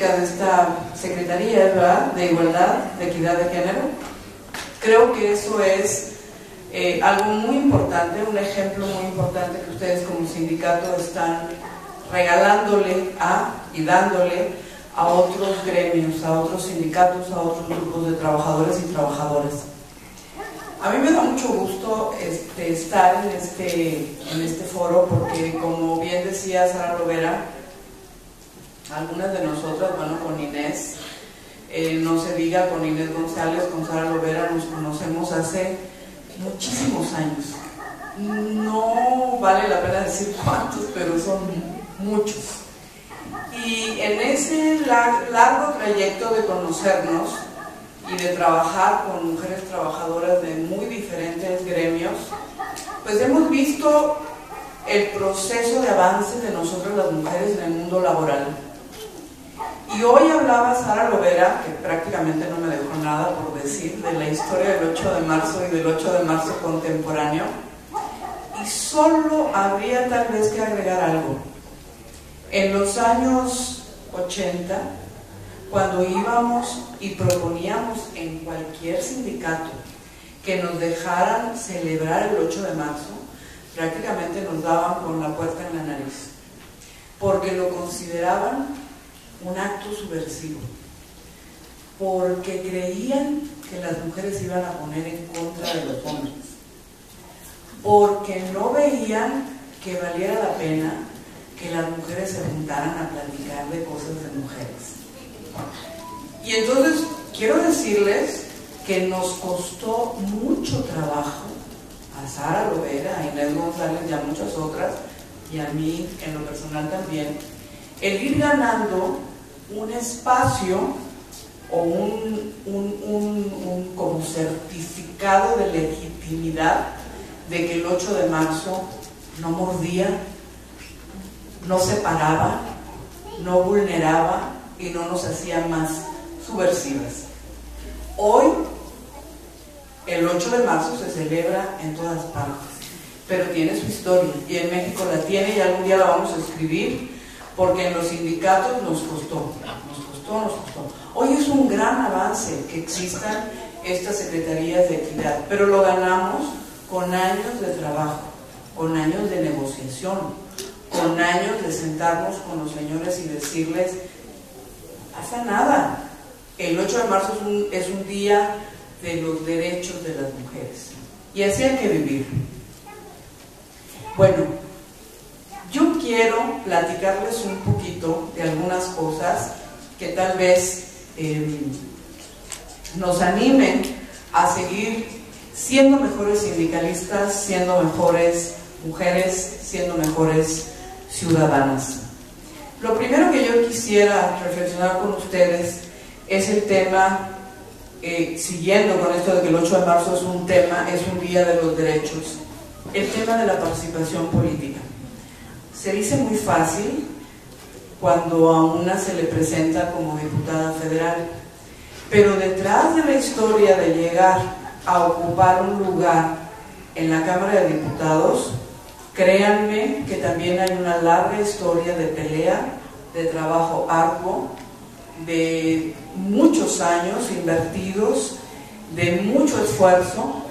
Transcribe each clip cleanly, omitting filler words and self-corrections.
política de esta Secretaría, ¿verdad?, de Igualdad, de Equidad de Género. Creo que eso es algo muy importante, un ejemplo muy importante que ustedes como sindicato están regalándole y dándole a otros gremios, a otros sindicatos, a otros grupos de trabajadores y trabajadoras. A mí me da mucho gusto estar en este foro porque, como bien decía Sara Lovera, algunas de nosotras, bueno, con Inés, no se diga con Inés González, con Sara Lovera, nos conocemos hace muchísimos años. No vale la pena decir cuántos, pero son muchos. Y en ese largo trayecto de conocernos y de trabajar con mujeres trabajadoras de muy diferentes gremios, pues hemos visto el proceso de avance de nosotras las mujeres en el mundo laboral. Y hoy hablaba Sara Lovera, que prácticamente no me dejó nada por decir, de la historia del 8 de marzo y del 8 de marzo contemporáneo, y solo habría tal vez que agregar algo. En los años 80, cuando íbamos y proponíamos en cualquier sindicato que nos dejaran celebrar el 8 de marzo, prácticamente nos daban con la puerta en la nariz, porque lo consideraban un acto subversivo, porque creían que las mujeres iban a poner en contra de los hombres, porque no veían que valiera la pena que las mujeres se juntaran a platicar de cosas de mujeres. Y entonces quiero decirles que nos costó mucho trabajo a Sara Lovera, a Inés González y a muchas otras, y a mí en lo personal también, el ir ganando un espacio o un como certificado de legitimidad de que el 8 de marzo no mordía, no separaba, no vulneraba y no nos hacía más subversivas. Hoy, el 8 de marzo se celebra en todas partes, pero tiene su historia, y en México la tiene, y algún día la vamos a escribir, porque en los sindicatos nos costó. Hoy es un gran avance que existan estas secretarías de equidad, pero lo ganamos con años de trabajo, con años de negociación, con años de sentarnos con los señores y decirles: no pasa nada, el 8 de marzo es un día de los derechos de las mujeres, y así hay que vivir. Bueno, yo quiero platicarles un poquito de algunas cosas que tal vez nos animen a seguir siendo mejores sindicalistas, siendo mejores mujeres, siendo mejores ciudadanas. Lo primero que yo quisiera reflexionar con ustedes es el tema, siguiendo con esto de que el 8 de marzo es un día de los derechos, el tema de la participación política. Se dice muy fácil cuando a una se le presenta como diputada federal, pero detrás de la historia de llegar a ocupar un lugar en la Cámara de Diputados, créanme que también hay una larga historia de pelea, de trabajo arduo, de muchos años invertidos, de mucho esfuerzo,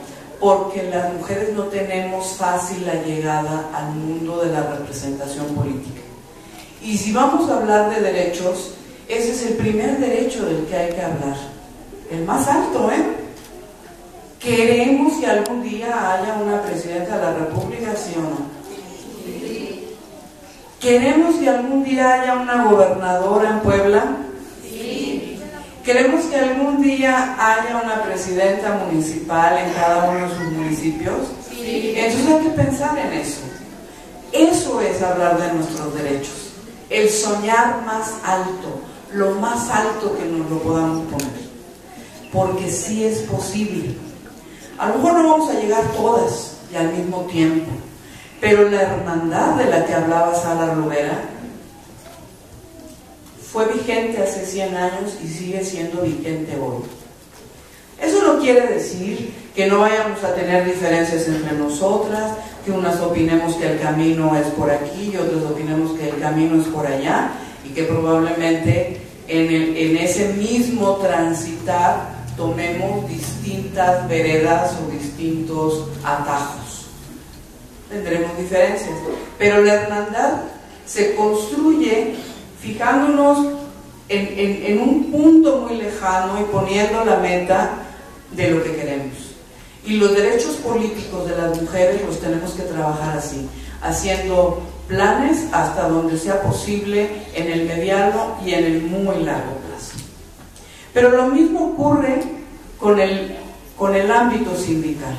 porque las mujeres no tenemos fácil la llegada al mundo de la representación política. Y si vamos a hablar de derechos, ese es el primer derecho del que hay que hablar, el más alto, ¿Queremos que algún día haya una presidenta de la República, sí o no? Sí. ¿Queremos que algún día haya una gobernadora en Puebla? Sí. ¿Queremos que algún día haya una presidenta municipal en cada uno de sus municipios? Sí. Entonces hay que pensar en eso. Eso es hablar de nuestros derechos. El soñar más alto, lo más alto que nos lo podamos poner. Porque sí es posible. A lo mejor no vamos a llegar todas y al mismo tiempo, pero la hermandad de la que hablaba Sara Lovera fue vigente hace 100 años y sigue siendo vigente hoy. Eso no quiere decir que no vayamos a tener diferencias entre nosotras, que unas opinemos que el camino es por aquí y otras opinemos que el camino es por allá, y que probablemente en ese mismo transitar tomemos distintas veredas o distintos atajos. Tendremos diferencias, pero la hermandad se construye fijándonos en un punto muy lejano y poniendo la meta de lo que queremos. Y los derechos políticos de las mujeres los tenemos que trabajar así, haciendo planes hasta donde sea posible en el mediano y en el muy largo plazo. Pero lo mismo ocurre con el ámbito sindical.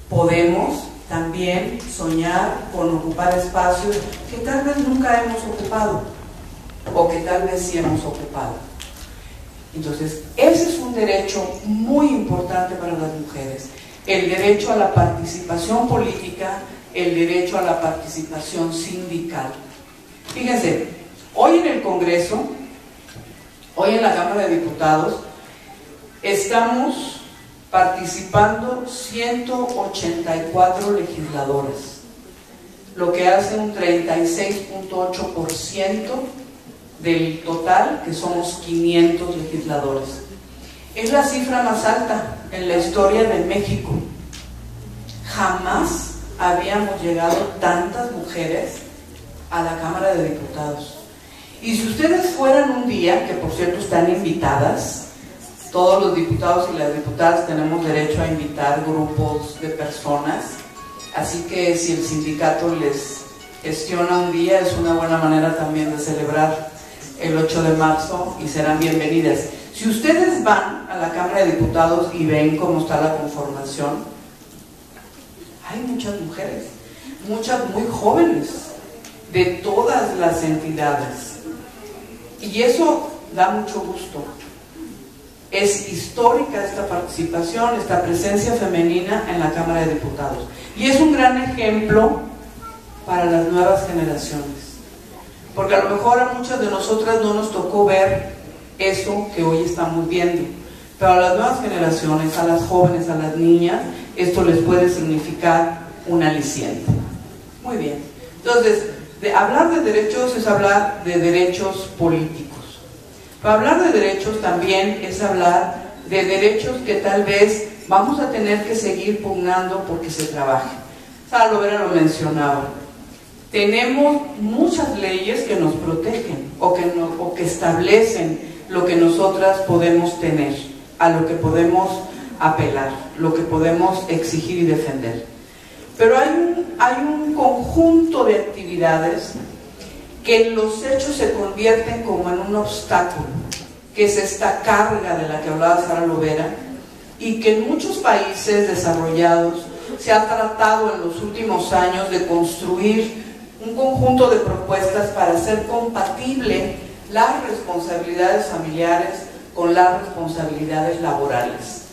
Podemos también soñar con ocupar espacios que tal vez nunca hemos ocupado o que tal vez sí hemos ocupado. Entonces, ese es un derecho muy importante para las mujeres, el derecho a la participación política, el derecho a la participación sindical. Fíjense, hoy en el Congreso, hoy en la Cámara de Diputados, estamos participando 184 legisladoras, lo que hace un 36.8% del total, que somos 500 legisladores. Es la cifra más alta en la historia de México. Jamás habíamos llegado tantas mujeres a la Cámara de Diputados. Y si ustedes fueran un día, que por cierto están invitadas, todos los diputados y las diputadas tenemos derecho a invitar grupos de personas, así que si el sindicato les gestiona un día, es una buena manera también de celebrar el 8 de marzo y serán bienvenidas. Si ustedes van a la Cámara de Diputados y ven cómo está la conformación, hay muchas mujeres, muchas muy jóvenes, de todas las entidades. Y eso da mucho gusto. Es histórica esta participación, esta presencia femenina en la Cámara de Diputados. Y es un gran ejemplo para las nuevas generaciones. Porque a lo mejor a muchas de nosotras no nos tocó ver eso que hoy estamos viendo. Pero a las nuevas generaciones, a las jóvenes, a las niñas, esto les puede significar un aliciente. Muy bien. Entonces, hablar de derechos es hablar de derechos políticos. Para hablar de derechos también es hablar de derechos que tal vez vamos a tener que seguir pugnando porque se trabaje. Sara Lovera lo mencionaba. Tenemos muchas leyes que nos protegen o que establecen lo que nosotras podemos tener, a lo que podemos apelar, lo que podemos exigir y defender. Pero hay un conjunto de actividades que en los hechos se convierten como en un obstáculo, que es esta carga de la que hablaba Sara Lovera, y que en muchos países desarrollados se ha tratado en los últimos años de construir un conjunto de propuestas para hacer compatible las responsabilidades familiares con las responsabilidades laborales.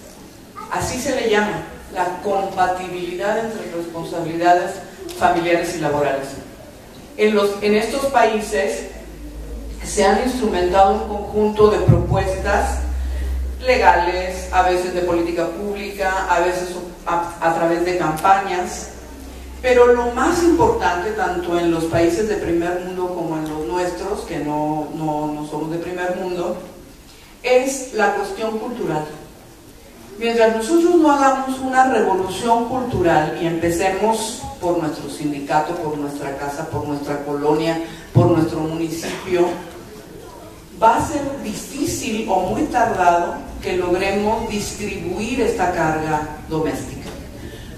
Así se le llama, la compatibilidad entre responsabilidades familiares y laborales. En estos países se han instrumentado un conjunto de propuestas legales, a veces de política pública, a veces a través de campañas, pero lo más importante, tanto en los países de primer mundo como en los nuestros, que no somos de primer mundo, es la cuestión cultural. Mientras nosotros no hagamos una revolución cultural y empecemos por nuestro sindicato, por nuestra casa, por nuestra colonia, por nuestro municipio, va a ser difícil o muy tardado que logremos distribuir esta carga doméstica.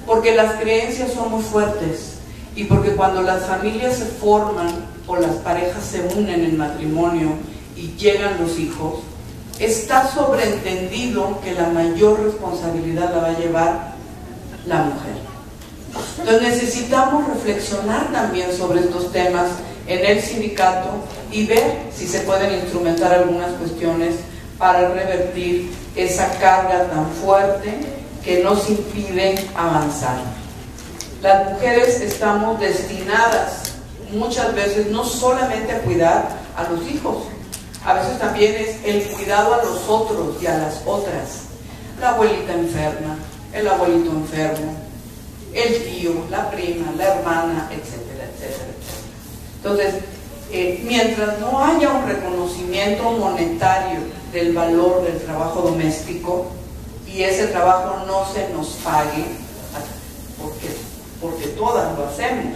Porque las creencias son muy fuertes y porque cuando las familias se forman o las parejas se unen en matrimonio y llegan los hijos, está sobreentendido que la mayor responsabilidad la va a llevar la mujer. Entonces necesitamos reflexionar también sobre estos temas en el sindicato y ver si se pueden instrumentar algunas cuestiones para revertir esa carga tan fuerte que nos impide avanzar. Las mujeres estamos destinadas muchas veces no solamente a cuidar a los hijos, a veces también es el cuidado a los otros y a las otras. La abuelita enferma, el abuelito enfermo, el tío, la prima, la hermana, etcétera, etcétera, etcétera. Entonces, mientras no haya un reconocimiento monetario del valor del trabajo doméstico y ese trabajo no se nos pague, porque todas lo hacemos,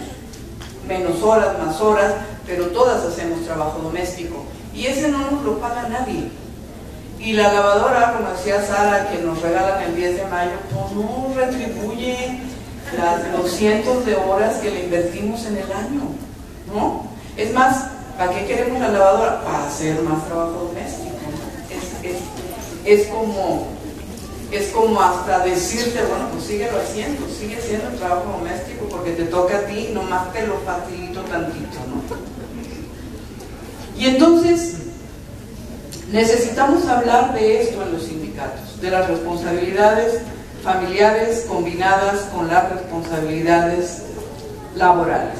menos horas, más horas, pero todas hacemos trabajo doméstico y ese no nos lo paga nadie. Y la lavadora, como decía Sara, que nos regalan el 10 de mayo, pues no retribuye las 200 de horas que le invertimos en el año, ¿no? Es más, ¿para qué queremos la lavadora? Para hacer más trabajo doméstico. Es como hasta decirte, bueno, pues síguelo haciendo, sigue haciendo el trabajo doméstico porque te toca a ti, nomás te lo facilito tantito, ¿no? Y entonces necesitamos hablar de esto en los sindicatos, de las responsabilidades familiares combinadas con las responsabilidades laborales.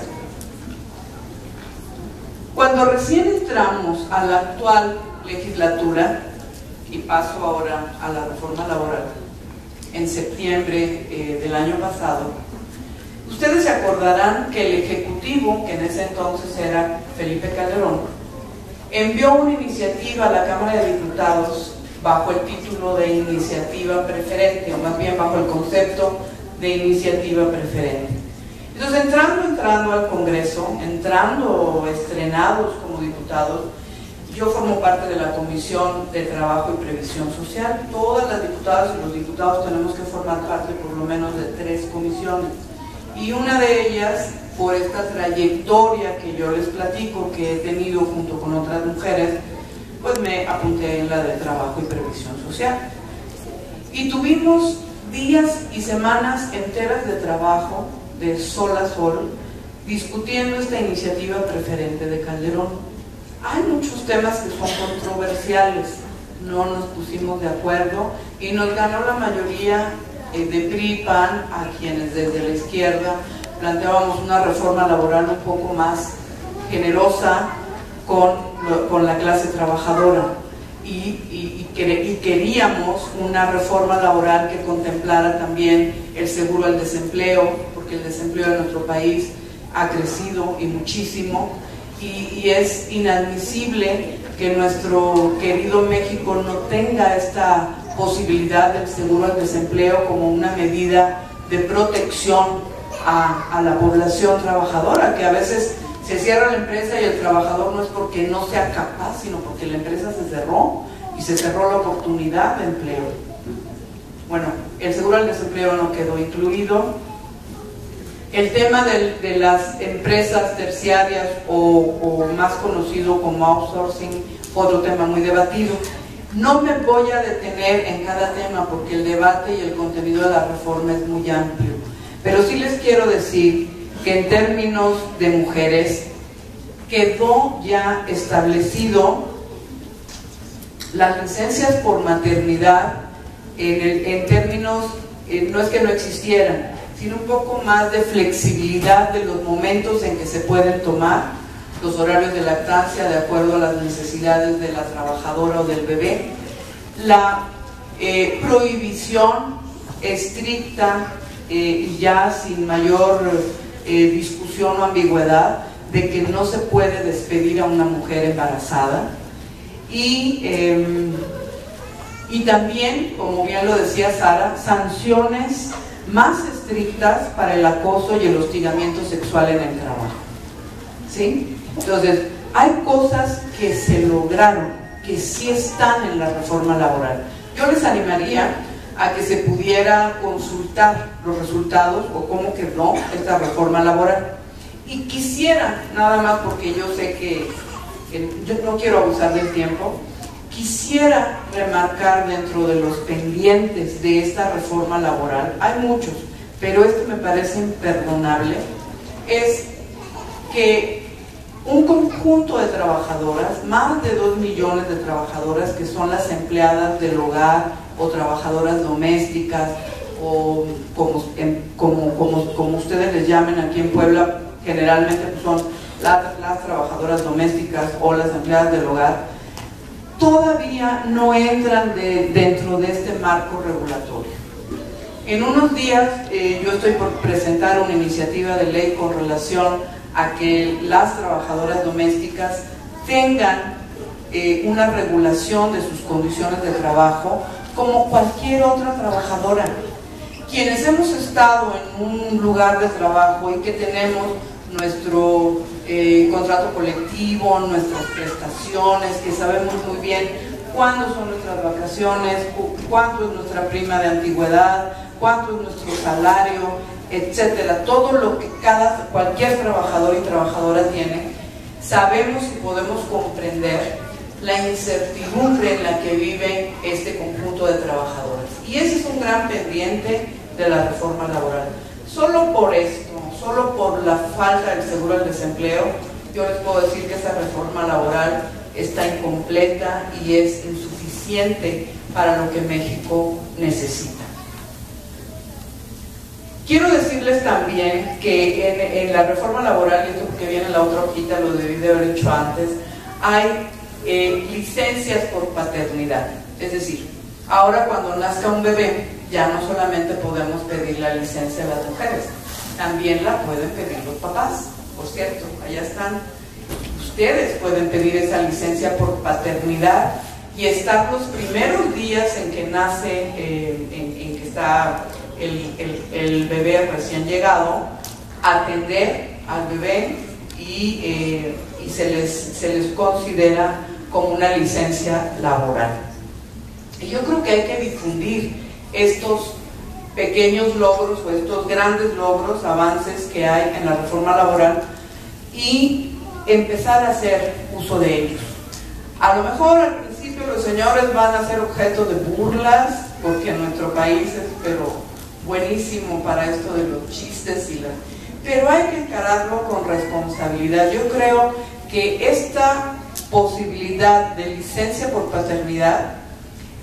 Cuando recién entramos a la actual legislatura, y paso ahora a la reforma laboral, en septiembre del año pasado, ustedes se acordarán que el Ejecutivo, que en ese entonces era Felipe Calderón, envió una iniciativa a la Cámara de Diputados bajo el título de iniciativa preferente, o más bien bajo el concepto de iniciativa preferente. Entonces, entrando al Congreso, estrenados como diputados, yo formo parte de la Comisión de Trabajo y Previsión Social. Todas las diputadas y los diputados tenemos que formar parte por lo menos de 3 comisiones. Y una de ellas, por esta trayectoria que yo les platico, que he tenido junto con otras mujeres, pues me apunté en la de Trabajo y Previsión Social. Y tuvimos días y semanas enteras de trabajo, de sol a sol, discutiendo esta iniciativa preferente de Calderón. Hay muchos temas que son controversiales, no nos pusimos de acuerdo y nos ganó la mayoría de PRI-PAN, a quienes desde la izquierda planteábamos una reforma laboral un poco más generosa con la clase trabajadora y queríamos una reforma laboral que contemplara también el seguro al desempleo, porque el desempleo en nuestro país ha crecido y muchísimo. Y es inadmisible que nuestro querido México no tenga esta posibilidad del seguro al desempleo como una medida de protección a la población trabajadora, que a veces se cierra la empresa y el trabajador no es porque no sea capaz, sino porque la empresa se cerró y se cerró la oportunidad de empleo. Bueno, el seguro al desempleo no quedó incluido. El tema de las empresas terciarias o más conocido como outsourcing, otro tema muy debatido. No me voy a detener en cada tema porque el debate y el contenido de la reforma es muy amplio, pero sí les quiero decir que en términos de mujeres quedó ya establecido las licencias por maternidad en términos, no es que no existieran, sino un poco más de flexibilidad de los momentos en que se pueden tomar los horarios de lactancia de acuerdo a las necesidades de la trabajadora o del bebé, la prohibición estricta y ya sin mayor discusión o ambigüedad de que no se puede despedir a una mujer embarazada y también, como bien lo decía Sara, sanciones más estrictas para el acoso y el hostigamiento sexual en el trabajo, ¿sí? Entonces, hay cosas que se lograron, que sí están en la reforma laboral. Yo les animaría a que se pudiera consultar los resultados o cómo quedó esta reforma laboral. Y quisiera, nada más porque yo sé que yo no quiero abusar del tiempo, quisiera remarcar dentro de los pendientes de esta reforma laboral, hay muchos, pero este me parece imperdonable, es que un conjunto de trabajadoras, más de 2 millones de trabajadoras que son las empleadas del hogar o trabajadoras domésticas o como ustedes les llamen aquí en Puebla, generalmente pues son las trabajadoras domésticas o las empleadas del hogar, todavía no entran dentro de este marco regulatorio. En unos días yo estoy por presentar una iniciativa de ley con relación a que las trabajadoras domésticas tengan una regulación de sus condiciones de trabajo como cualquier otra trabajadora. Quienes hemos estado en un lugar de trabajo y que tenemos nuestro contrato colectivo, nuestras prestaciones, que sabemos muy bien cuándo son nuestras vacaciones, cuánto es nuestra prima de antigüedad, cuánto es nuestro salario, etcétera, todo lo que cualquier trabajador y trabajadora tiene, sabemos y podemos comprender la incertidumbre en la que vive este conjunto de trabajadores. Y ese es un gran pendiente de la reforma laboral. Solo por esto, solo por la falta del seguro del desempleo, yo les puedo decir que esta reforma laboral está incompleta y es insuficiente para lo que México necesita. Quiero decirles también que en la reforma laboral, y esto porque viene en la otra hojita, lo debí de haber hecho antes, hay licencias por paternidad. Es decir, ahora cuando nazca un bebé, ya no solamente podemos pedir la licencia a las mujeres, también la pueden pedir los papás. Por cierto, allá están. Ustedes pueden pedir esa licencia por paternidad y estar los primeros días en que nace, en que está el bebé recién llegado, atender al bebé y se les considera como una licencia laboral. Y yo creo que hay que difundir estos pequeños logros o estos grandes logros, avances que hay en la reforma laboral y empezar a hacer uso de ellos. A lo mejor al principio los señores van a ser objeto de burlas, porque en nuestro país es pero buenísimo para esto de los chistes pero hay que encararlo con responsabilidad. Yo creo que esta posibilidad de licencia por paternidad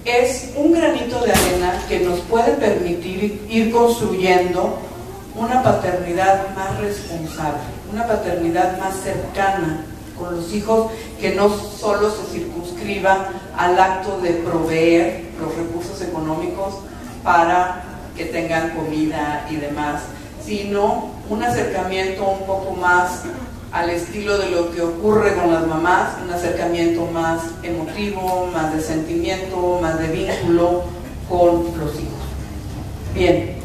es un granito de arena que nos puede permitir ir construyendo una paternidad más responsable, una paternidad más cercana con los hijos, que no solo se circunscriba al acto de proveer los recursos económicos para que tengan comida y demás, sino un acercamiento un poco más al estilo de lo que ocurre con las mamás, un acercamiento más emotivo, más de sentimiento, más de vínculo con los hijos. Bien,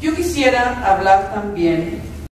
yo quisiera hablar también